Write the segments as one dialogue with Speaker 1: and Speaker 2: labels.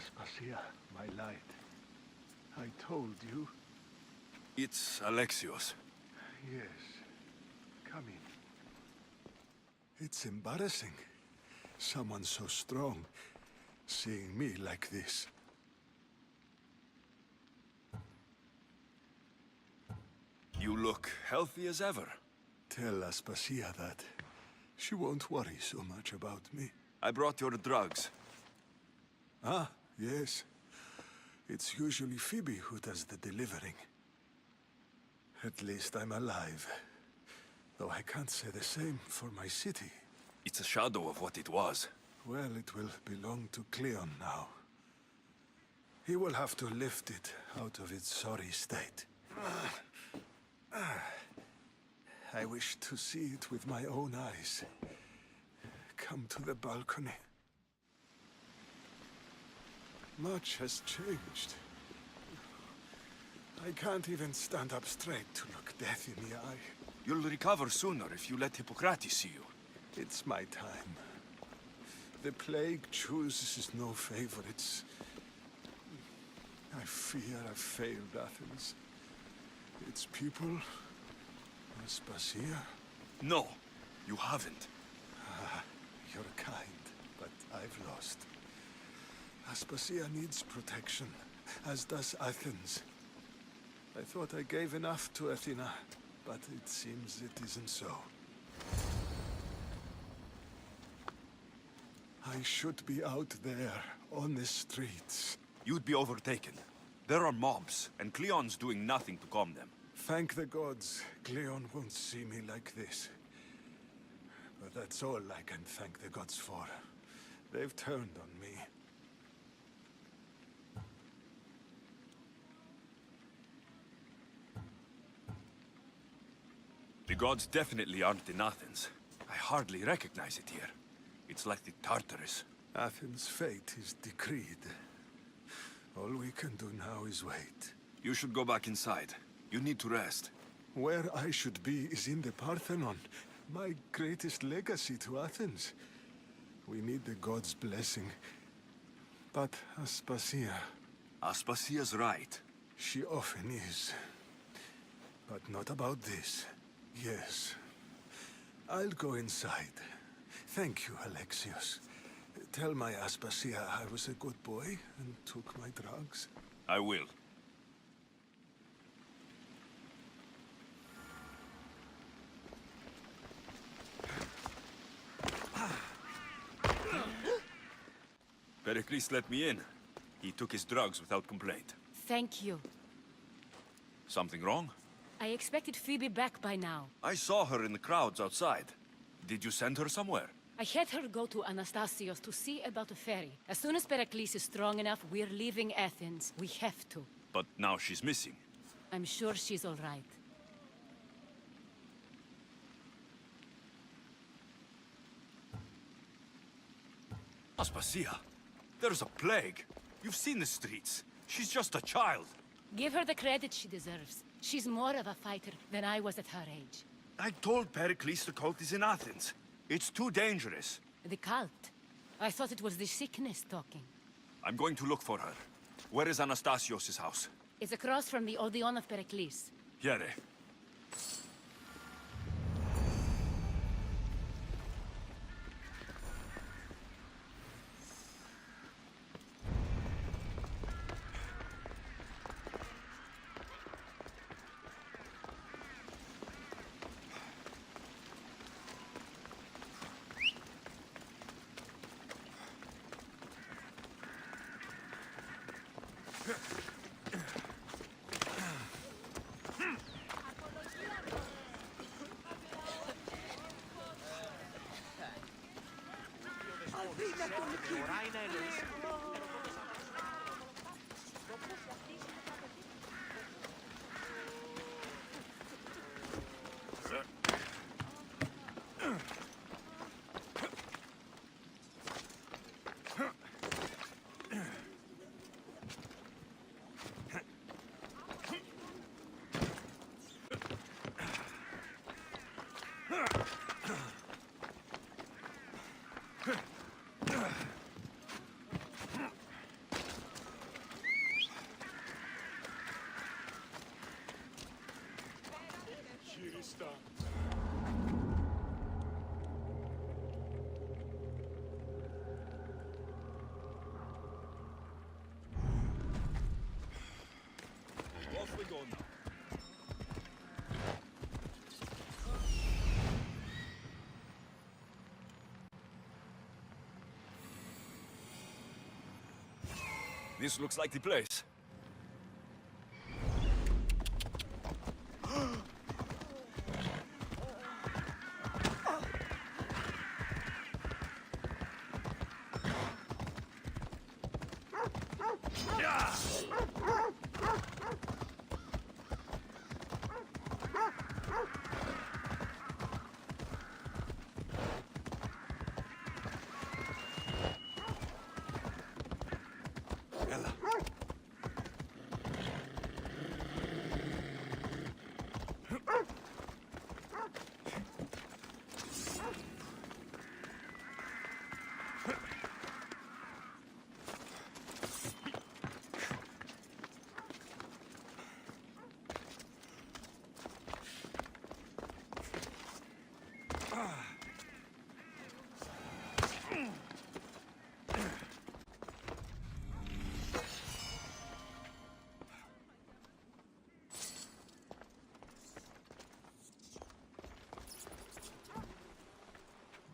Speaker 1: Aspasia, my light. I told you.
Speaker 2: It's Alexios.
Speaker 1: Yes. Come in.
Speaker 3: It's embarrassing. Someone so strong, seeing me like this.
Speaker 2: You look healthy as ever.
Speaker 3: Tell Aspasia that. She won't worry so much about me.
Speaker 2: I brought your drugs.
Speaker 3: Ah, yes. It's usually Phoebe who does the delivering. At least I'm alive. Though I can't say the same for my city.
Speaker 2: It's a shadow of what it was.
Speaker 3: Well, it will belong to Cleon now. He will have to lift it out of its sorry state. I wish to see it with my own eyes. Come to the balcony. Much has changed. I can't even stand up straight to look death in the eye.
Speaker 2: You'll recover sooner if you let Hippocrates see you.
Speaker 3: It's my time. The plague chooses no favorites. I fear I've failed Athens. Its people, Aspasia.
Speaker 2: No, you haven't.
Speaker 3: You're kind, but I've lost. Aspasia needs protection, as does Athens. I thought I gave enough to Athena, but it seems it isn't so. I should be out there, on the streets.
Speaker 2: You'd be overtaken. There are mobs, and Cleon's doing nothing to calm them.
Speaker 3: Thank the gods, Cleon won't see me like this. But that's all I can thank the gods for. They've turned on me.
Speaker 2: The gods definitely aren't in Athens. I hardly recognize it here. It's like the Tartarus.
Speaker 3: Athens' fate is decreed. All we can do now is wait.
Speaker 2: You should go back inside. You need to rest.
Speaker 3: Where I should be is in the Parthenon, my greatest legacy to Athens. We need the gods' blessing. But Aspasia...
Speaker 2: Aspasia's right.
Speaker 3: She often is. But not about this. Yes. I'll go inside. Thank you, Alexios. Tell my Aspasia I was a good boy and took my drugs.
Speaker 2: I will. Pericles let me in. He took his drugs without complaint.
Speaker 4: Thank you.
Speaker 2: Something wrong?
Speaker 4: I expected Phoebe back by now.
Speaker 2: I saw her in the crowds outside. Did you send her somewhere?
Speaker 4: I had her go to Anastasios to see about a ferry. As soon as Pericles is strong enough, we're leaving Athens. We have to.
Speaker 2: But now she's missing.
Speaker 4: I'm sure she's all right.
Speaker 2: Aspasia, there's a plague. You've seen the streets. She's just a child.
Speaker 4: Give her the credit she deserves. She's more of a fighter than I was at her age.
Speaker 2: I told Pericles the cult is in Athens. It's too dangerous.
Speaker 4: The cult? I thought it was the sickness talking.
Speaker 2: I'm going to look for her. Where is Anastasios' house?
Speaker 4: It's across from the Odeon of Pericles.
Speaker 2: Here. Off we go now. This looks like the place.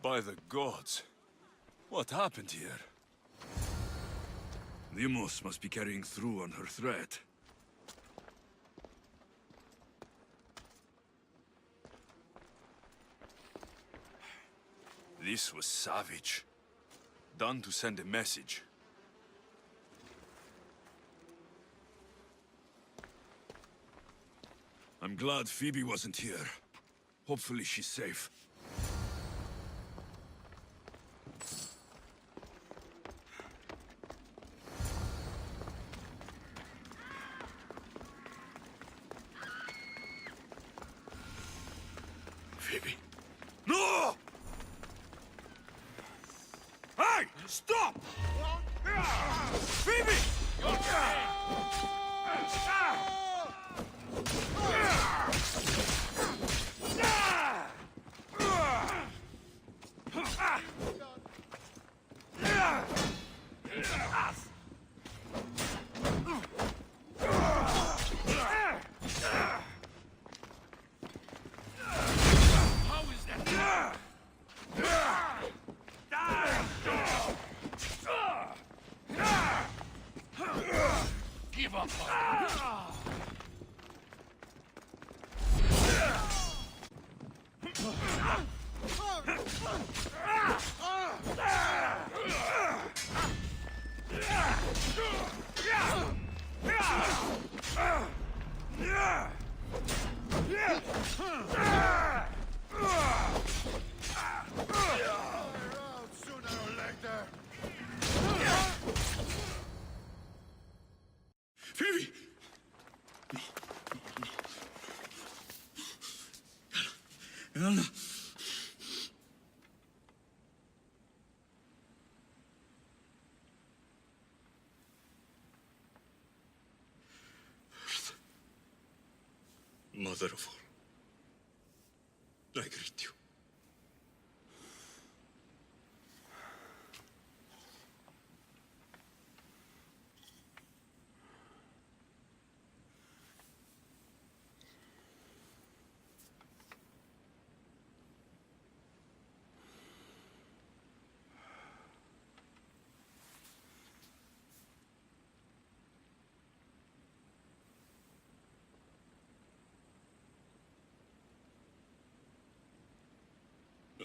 Speaker 2: By the gods, what happened here? Deimos must be carrying through on her threat. This was savage. Done to send a message. I'm glad Phoebe wasn't here. Hopefully she's safe. Phoebe. No! Hey! Stop! Phoebe! Give up! Phoebe! Anna! Mother of all, I greet you.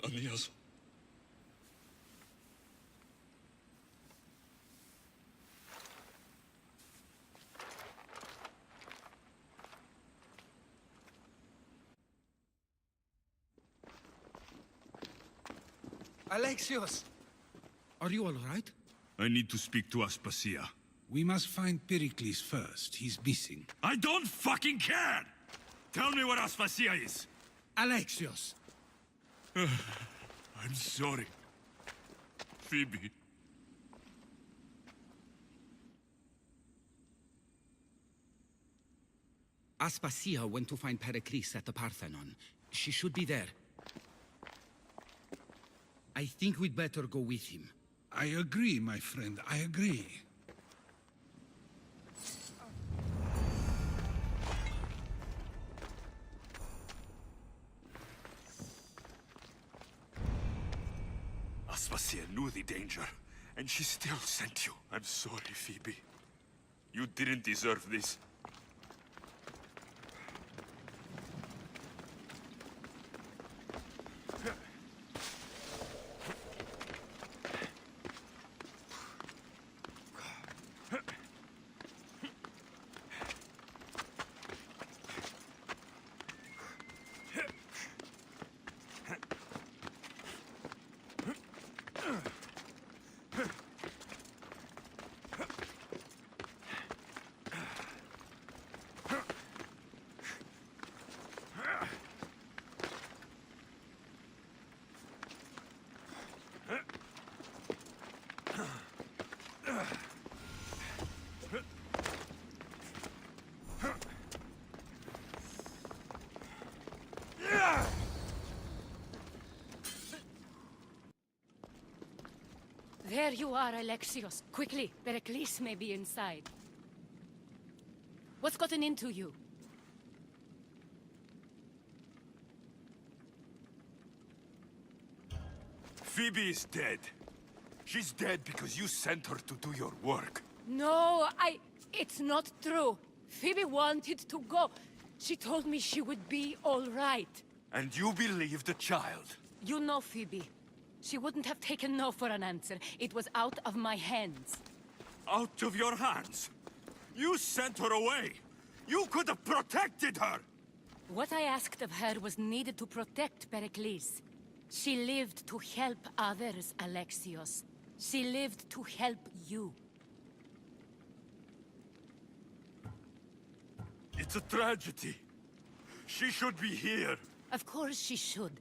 Speaker 2: Anias.
Speaker 5: Alexios! Are you all right?
Speaker 2: I need to speak to Aspasia.
Speaker 5: We must find Pericles first. He's missing.
Speaker 2: I don't fucking care! Tell me where Aspasia is!
Speaker 5: Alexios!
Speaker 2: I'm sorry. Phoebe.
Speaker 5: Aspasia went to find Pericles at the Parthenon. She should be there. I think we'd better go with him. I agree, my friend. I agree.
Speaker 2: Aspasia knew the danger, and she still sent you. I'm sorry, Phoebe. You didn't deserve this.
Speaker 4: There you are, Alexios. Quickly, Pericles may be inside. What's gotten into you?
Speaker 2: Phoebe is dead. She's dead because you sent her to do your work.
Speaker 4: No, it's not true. Phoebe wanted to go. She told me she would be all right.
Speaker 2: And you believed the child.
Speaker 4: You know Phoebe. She wouldn't have taken no for an answer. It was out of my hands.
Speaker 2: Out of your hands? You sent her away! You could have protected her!
Speaker 4: What I asked of her was needed to protect Pericles. She lived to help others, Alexios. She lived to help you.
Speaker 2: It's a tragedy. She should be here.
Speaker 4: Of course she should.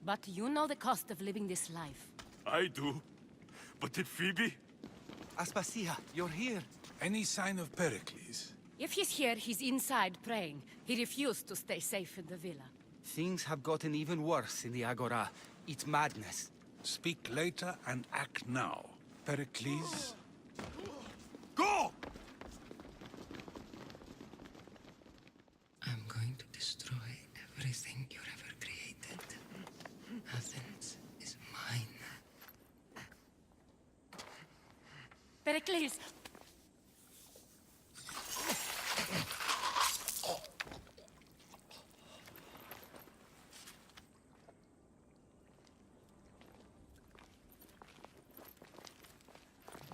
Speaker 4: But you know the cost of living this life.
Speaker 2: I do. But did Phoebe?
Speaker 6: Aspasia, you're here.
Speaker 5: Any sign of Pericles?
Speaker 4: If he's here, he's inside praying. He refused to stay safe in the villa.
Speaker 6: Things have gotten even worse in the Agora. It's madness.
Speaker 5: Speak later and act now. Pericles?
Speaker 2: Go!
Speaker 7: I'm going to destroy everything you've ever created. Athens is mine.
Speaker 4: Pericles!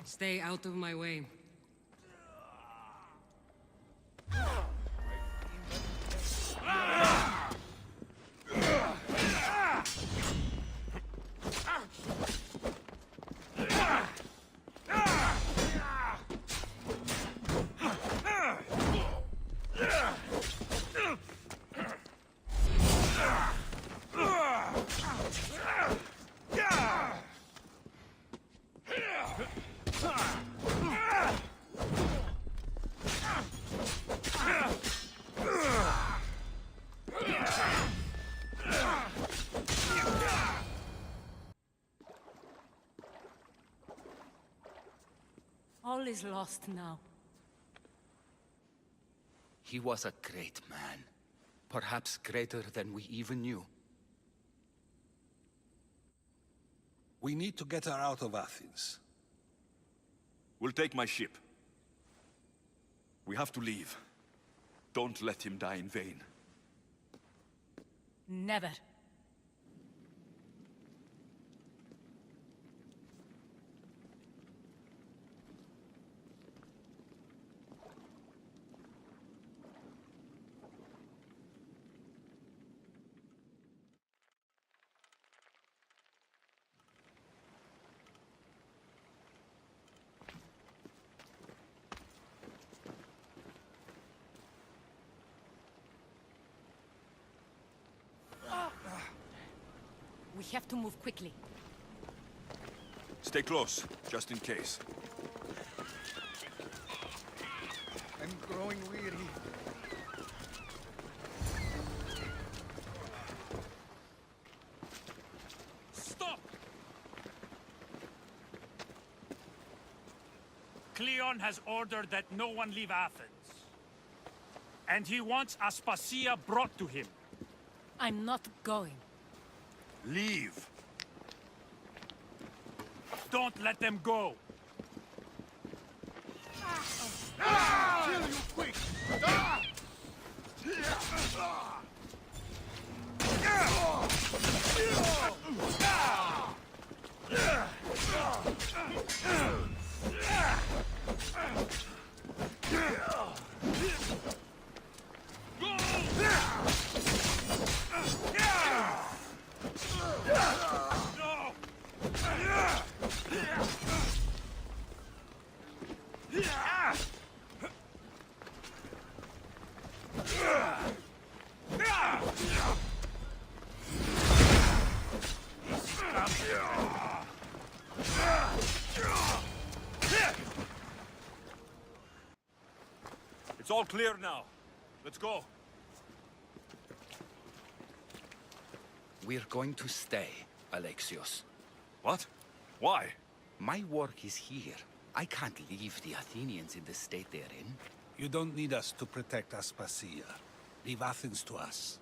Speaker 7: Stay out of my way.
Speaker 4: All is lost now.
Speaker 6: He was a great man. Perhaps greater than we even knew.
Speaker 5: We need to get her out of Athens.
Speaker 2: We'll take my ship. We have to leave. Don't let him die in vain.
Speaker 4: Never. We have to move quickly.
Speaker 2: Stay close, just in case.
Speaker 6: I'm growing weary.
Speaker 8: Cleon has ordered that no one leave Athens. And he wants Aspasia brought to him.
Speaker 4: I'm not going.
Speaker 8: Leave. Don't let them go.
Speaker 1: Kill you quick!
Speaker 2: It's all clear now. Let's go.
Speaker 6: We're going to stay, Alexios.
Speaker 2: What? Why?
Speaker 6: My work is here. I can't leave the Athenians in the state they're in.
Speaker 5: You don't need us to protect Aspasia. Leave Athens to us.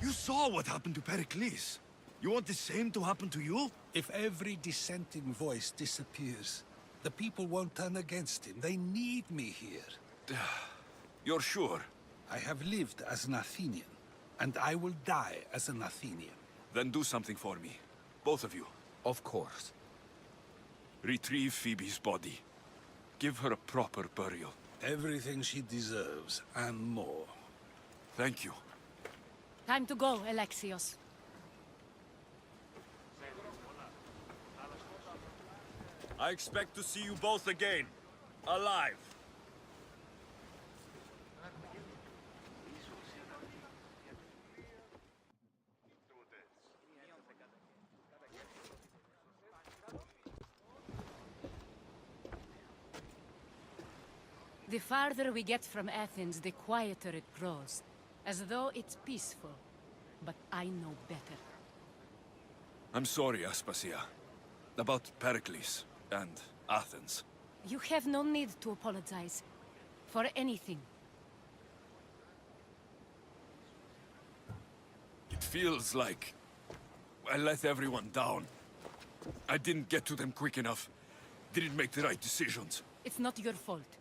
Speaker 2: You saw what happened to Pericles. You want the same to happen to you?
Speaker 5: If every dissenting voice disappears, the people won't turn against him. They need me here.
Speaker 2: You're sure?
Speaker 5: I have lived as an Athenian, and I will die as an Athenian.
Speaker 2: Then do something for me. Both of you.
Speaker 6: Of course.
Speaker 2: Retrieve Phoebe's body. Give her a proper burial.
Speaker 5: Everything she deserves, and more.
Speaker 2: Thank you.
Speaker 4: Time to go, Alexios.
Speaker 2: I expect to see you both again. Alive.
Speaker 4: The farther we get from Athens, the quieter it grows. As though it's peaceful. But I know better.
Speaker 2: I'm sorry, Aspasia. About Pericles and Athens.
Speaker 4: You have no need to apologize. For anything.
Speaker 2: It feels like I let everyone down. I didn't get to them quick enough. Didn't make the right decisions.
Speaker 4: It's not your fault.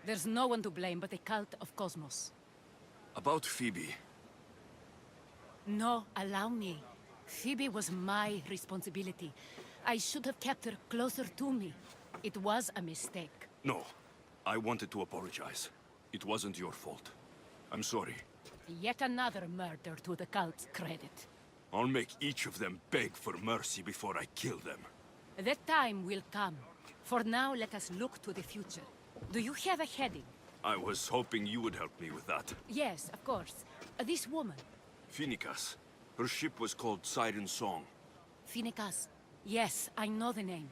Speaker 4: There's no one to blame but the cult of Cosmos.
Speaker 2: About Phoebe.
Speaker 4: No, allow me. Phoebe was my responsibility. I should have kept her closer to me. It was a mistake.
Speaker 2: No. I wanted to apologize. It wasn't your fault. I'm sorry.
Speaker 4: Yet another murder to the cult's credit.
Speaker 2: I'll make each of them beg for mercy before I kill them.
Speaker 4: That time will come. For now, let us look to the future. Do you have a heading?
Speaker 2: I was hoping you would help me with that.
Speaker 4: Yes, of course. This woman.
Speaker 2: Phoenicas. Her ship was called Siren Song.
Speaker 4: Phoenicas. Yes, I know the name.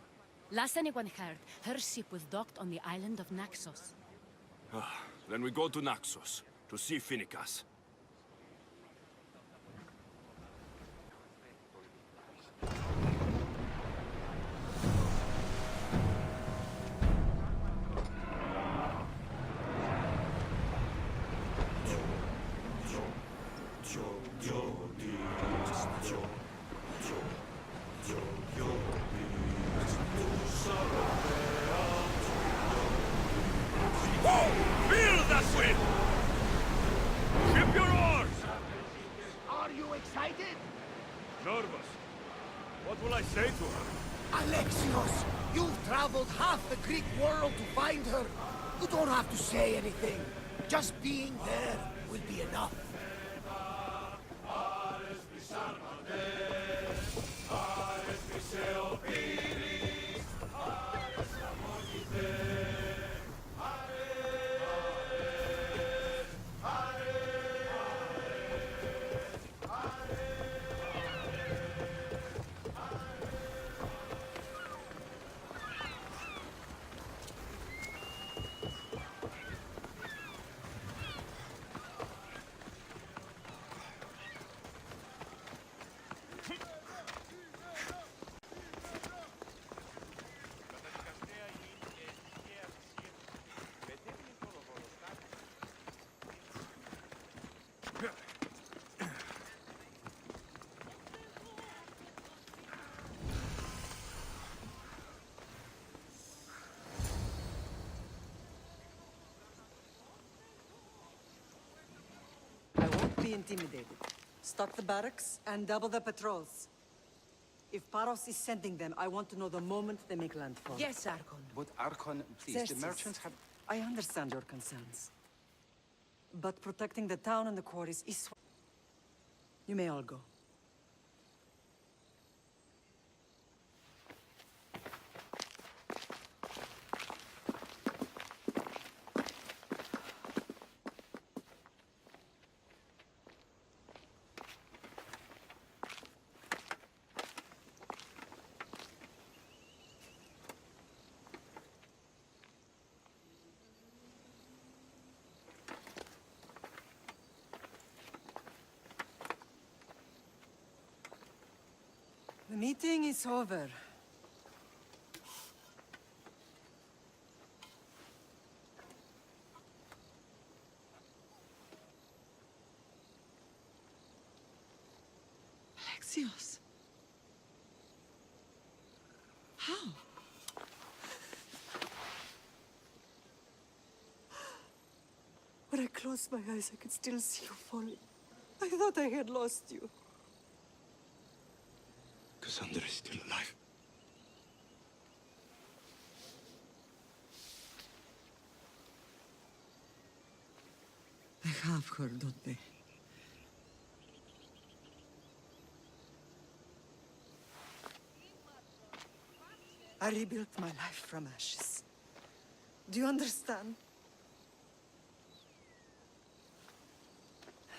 Speaker 4: Last anyone heard, her ship was docked on the island of Naxos.
Speaker 2: Then we go to Naxos, to see Phoenicas.
Speaker 8: Nervous. What will I say to her?
Speaker 9: Alexios, you've traveled half the Greek world to find her. You don't have to say anything. Just being there will be enough.
Speaker 10: be intimidated. Stock the barracks and double the patrols. If Paros is sending them, I want to know the moment they make landfall.
Speaker 7: Yes, Archon.
Speaker 6: But Archon, please,
Speaker 10: Xerxes,
Speaker 6: the merchants have...
Speaker 10: I understand your concerns. But protecting the town and the quarries is... You may all go. The meeting is over.
Speaker 7: Alexios. How?
Speaker 10: When I closed my eyes, I could still see you falling. I thought I had lost you.
Speaker 3: Cassandra is still alive.
Speaker 10: I have her, don't they? I rebuilt my life from ashes. Do you understand?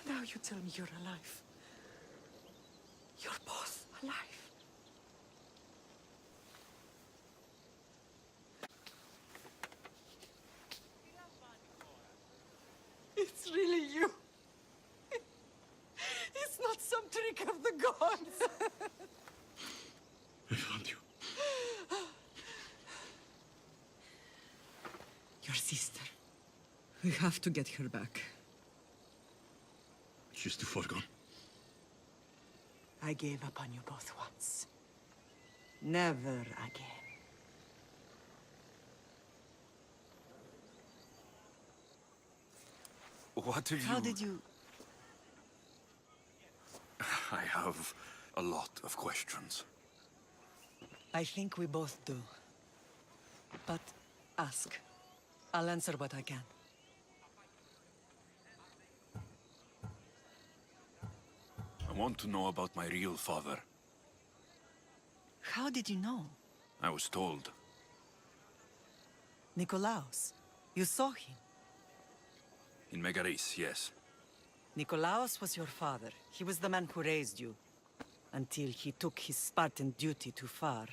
Speaker 10: Now you tell me you're alive. You're both alive. It's really you. It's not some trick of the gods.
Speaker 3: I found you.
Speaker 10: Your sister. We have to get her back.
Speaker 3: She's too far gone.
Speaker 10: I gave up on you both once. Never again.
Speaker 2: What have you...
Speaker 10: How did you...
Speaker 2: I have a lot of questions.
Speaker 10: I think we both do. But ask. I'll answer what I can.
Speaker 2: I want to know about my real father.
Speaker 10: How did you know?
Speaker 2: I was told.
Speaker 10: Nikolaos. You saw him.
Speaker 2: In Megaris, yes.
Speaker 10: Nikolaos was your father. He was the man who raised you. Until he took his Spartan duty too far.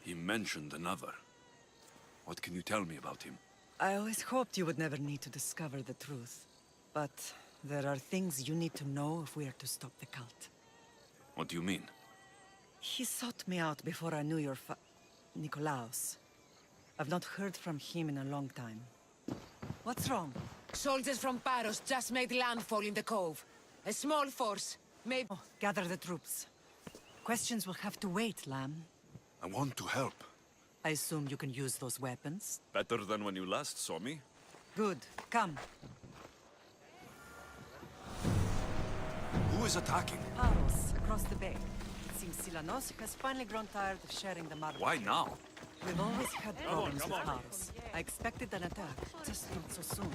Speaker 2: He mentioned another. What can you tell me about him?
Speaker 10: I always hoped you would never need to discover the truth. But there are things you need to know if we are to stop the cult.
Speaker 2: What do you mean?
Speaker 10: He sought me out before I knew your Nikolaos. I've not heard from him in a long time. What's wrong?
Speaker 7: Soldiers from Paros just made landfall in the cove. A small force. Maybe...
Speaker 10: Oh, gather the troops. Questions will have to wait, Lamb.
Speaker 2: I want to help.
Speaker 10: I assume you can use those weapons?
Speaker 2: Better than when you last saw me.
Speaker 10: Good. Come.
Speaker 2: Who is attacking?
Speaker 10: Paros, across the bay. It seems Silanos has finally grown tired of sharing the market.
Speaker 2: Why now?
Speaker 10: We've always had problems with Paros. I expected an attack, just not so soon.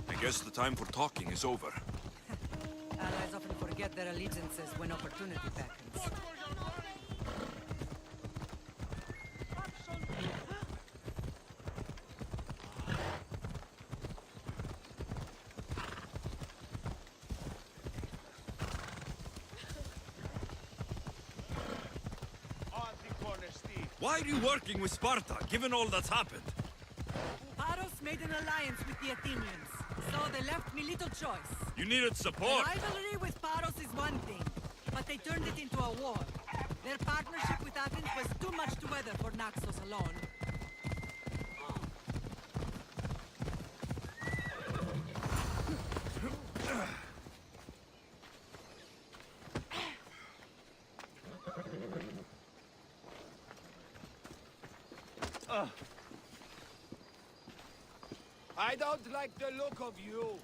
Speaker 2: I guess the time for talking is over.
Speaker 10: Allies often forget their allegiances when opportunity beckons.
Speaker 2: Why are you working with Sparta, given all that's happened?
Speaker 10: Paros made an alliance with the Athenians, so they left me little choice.
Speaker 2: You needed support.
Speaker 10: Rivalry with Paros is one thing, but they turned it into a war. Their partnership with Athens was too much to weather for Naxos alone.
Speaker 9: I don't like the look of you.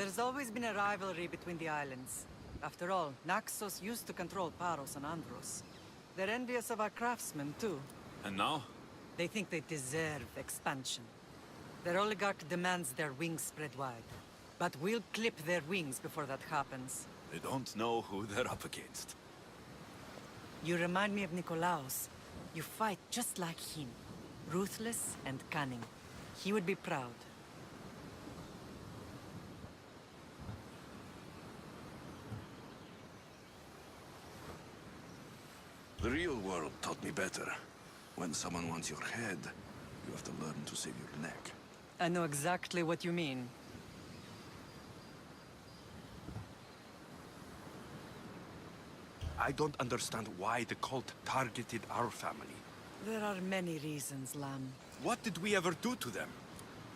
Speaker 10: There's always been a rivalry between the islands. After all, Naxos used to control Paros and Andros. They're envious of our craftsmen, too.
Speaker 2: And now?
Speaker 10: They think they deserve expansion. Their oligarch demands their wings spread wide. But we'll clip their wings before that happens.
Speaker 2: They don't know who they're up against.
Speaker 10: You remind me of Nikolaos. You fight just like him. Ruthless and cunning. He would be proud.
Speaker 3: The real world taught me better. When someone wants your head, you have to learn to save your neck.
Speaker 10: I know exactly what you mean.
Speaker 3: I don't understand why the cult targeted our family.
Speaker 10: There are many reasons, Lam.
Speaker 2: What did we ever do to them?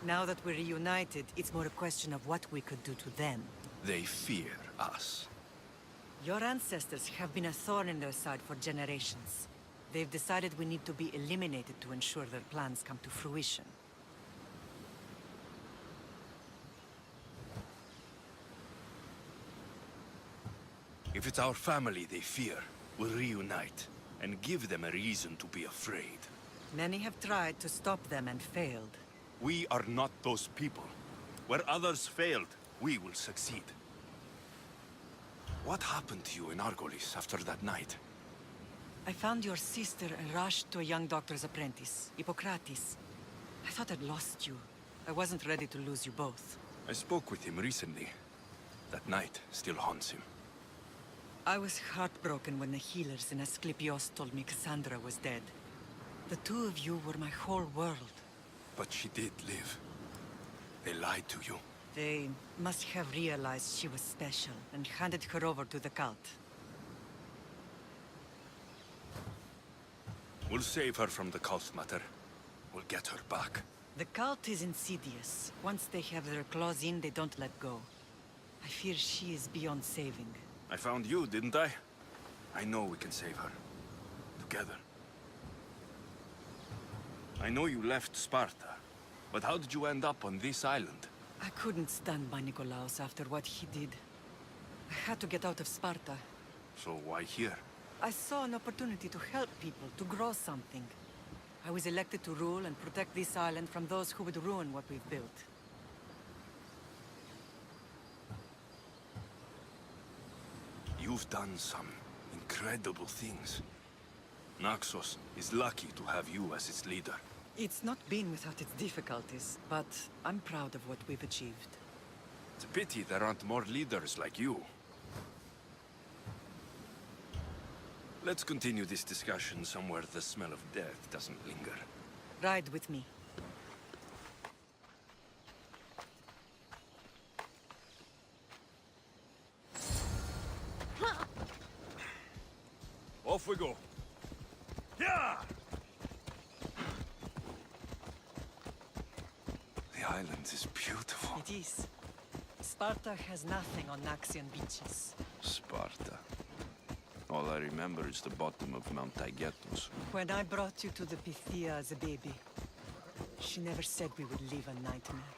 Speaker 10: Now that we're reunited, it's more a question of what we could do to them.
Speaker 2: They fear us.
Speaker 10: Your ancestors have been a thorn in their side for generations. They've decided we need to be eliminated to ensure their plans come to fruition.
Speaker 2: If it's our family they fear, we'll reunite and give them a reason to be afraid.
Speaker 10: Many have tried to stop them and failed.
Speaker 2: We are not those people. Where others failed, we will succeed. What happened to you in Argolis after that night?
Speaker 10: I found your sister and rushed to a young doctor's apprentice, Hippocrates. I thought I'd lost you. I wasn't ready to lose you both.
Speaker 2: I spoke with him recently. That night still haunts him.
Speaker 10: I was heartbroken when the healers in Asclepios told me Cassandra was dead. The two of you were my whole world.
Speaker 2: But she did live. They lied to you.
Speaker 10: They must have realized she was special and handed her over to the cult.
Speaker 2: We'll save her from the cult matter. We'll get her back.
Speaker 10: The cult is insidious. Once they have their claws in, they don't let go. I fear she is beyond saving.
Speaker 2: I found you, didn't I? I know we can save her. Together. I know you left Sparta, but how did you end up on this island?
Speaker 10: I couldn't stand by Nikolaos after what he did. I had to get out of Sparta.
Speaker 2: So why here?
Speaker 10: I saw an opportunity to help people, to grow something. I was elected to rule and protect this island from those who would ruin what we've built.
Speaker 2: You've done some incredible things. Naxos is lucky to have you as its leader.
Speaker 10: It's not been without its difficulties, but I'm proud of what we've achieved.
Speaker 2: It's a pity there aren't more leaders like you. Let's continue this discussion somewhere the smell of death doesn't linger.
Speaker 10: Ride with me.
Speaker 2: Off we go.
Speaker 8: Yeah!
Speaker 3: The island is beautiful.
Speaker 10: It is. Sparta has nothing on Naxian beaches.
Speaker 3: Sparta. All I remember is the bottom of Mount Taygetus.
Speaker 10: When I brought you to the Pythia as a baby, she never said we would live a nightmare.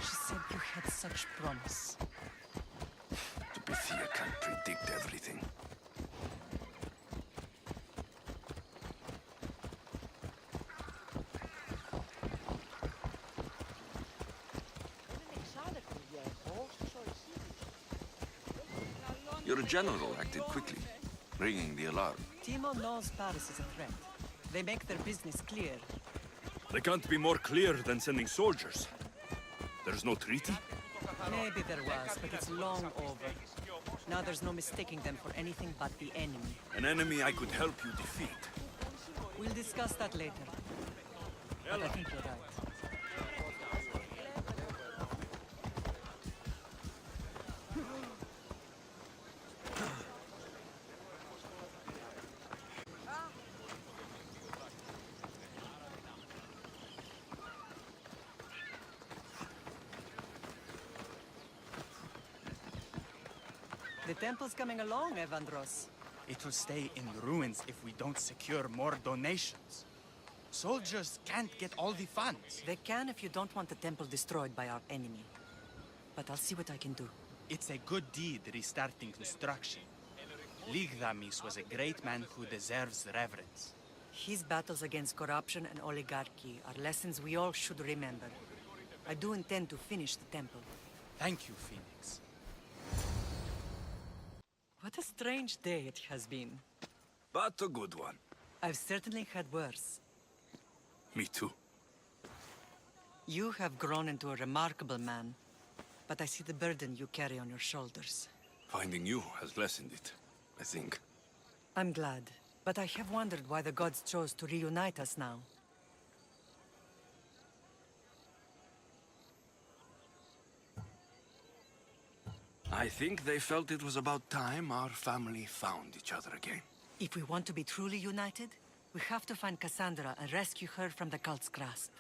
Speaker 10: She said you had such promise.
Speaker 3: The Pythia can't predict everything. Your general acted quickly, ringing the alarm.
Speaker 10: Timo knows Paris is a threat. They make their business clear.
Speaker 2: They can't be more clear than sending soldiers. There's no treaty?
Speaker 10: Maybe there was, but it's long over. Now there's no mistaking them for anything but the enemy.
Speaker 2: An enemy I could help you defeat.
Speaker 10: We'll discuss that later. But I think you're right. The temple's coming along, Evandros.
Speaker 11: It'll stay in ruins if we don't secure more donations. Soldiers can't get all the funds.
Speaker 10: They can if you don't want the temple destroyed by our enemy. but I'll see what I can do.
Speaker 11: It's a good deed restarting construction. Ligdamis was a great man who deserves reverence.
Speaker 10: His battles against corruption and oligarchy are lessons we all should remember. I do intend to finish the temple.
Speaker 11: Thank you, Phoenix.
Speaker 10: What a strange day it has been.
Speaker 2: But a good one.
Speaker 10: I've certainly had worse.
Speaker 2: Me too.
Speaker 10: You have grown into a remarkable man, but I see the burden you carry on your shoulders.
Speaker 2: Finding you has lessened it, I think.
Speaker 10: I'm glad, but I have wondered why the gods chose to reunite us now.
Speaker 2: I think they felt it was about time our family found each other again.
Speaker 10: If we want to be truly united, we have to find Cassandra and rescue her from the cult's grasp.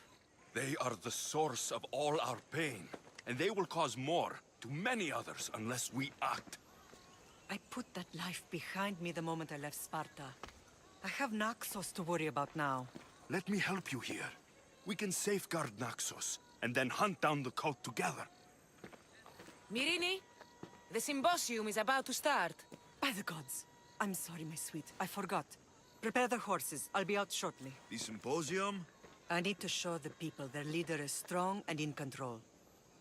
Speaker 2: They are the source of all our pain, and they will cause more to many others unless we act.
Speaker 10: I put that life behind me the moment I left Sparta. I have Naxos to worry about now.
Speaker 2: Let me help you here. We can safeguard Naxos, and then hunt down the cult together.
Speaker 12: Myrrine, the symposium is about to start.
Speaker 10: By the gods. I'm sorry, my sweet. I forgot. Prepare the horses. I'll be out shortly.
Speaker 2: The symposium?
Speaker 10: I need to show the people their leader is strong and in control.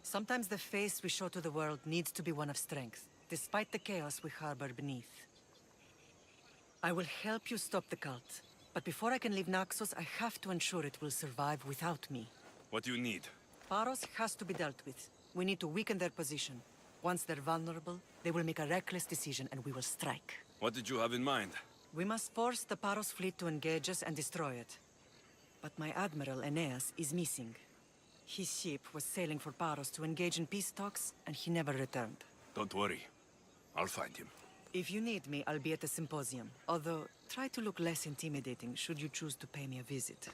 Speaker 10: Sometimes the face we show to the world needs to be one of strength, despite the chaos we harbor beneath. I will help you stop the cult, but before I can leave Naxos, I have to ensure it will survive without me.
Speaker 2: What do you need?
Speaker 10: Paros has to be dealt with. We need to weaken their position. Once they're vulnerable, they will make a reckless decision and we will strike.
Speaker 2: What did you have in mind?
Speaker 10: We must force the Paros fleet to engage us and destroy it. But my admiral, Aeneas, is missing. His ship was sailing for Paros to engage in peace talks, and he never returned.
Speaker 2: Don't worry. I'll find him.
Speaker 10: If you need me, I'll be at the symposium. Although, try to look less intimidating should you choose to pay me a visit.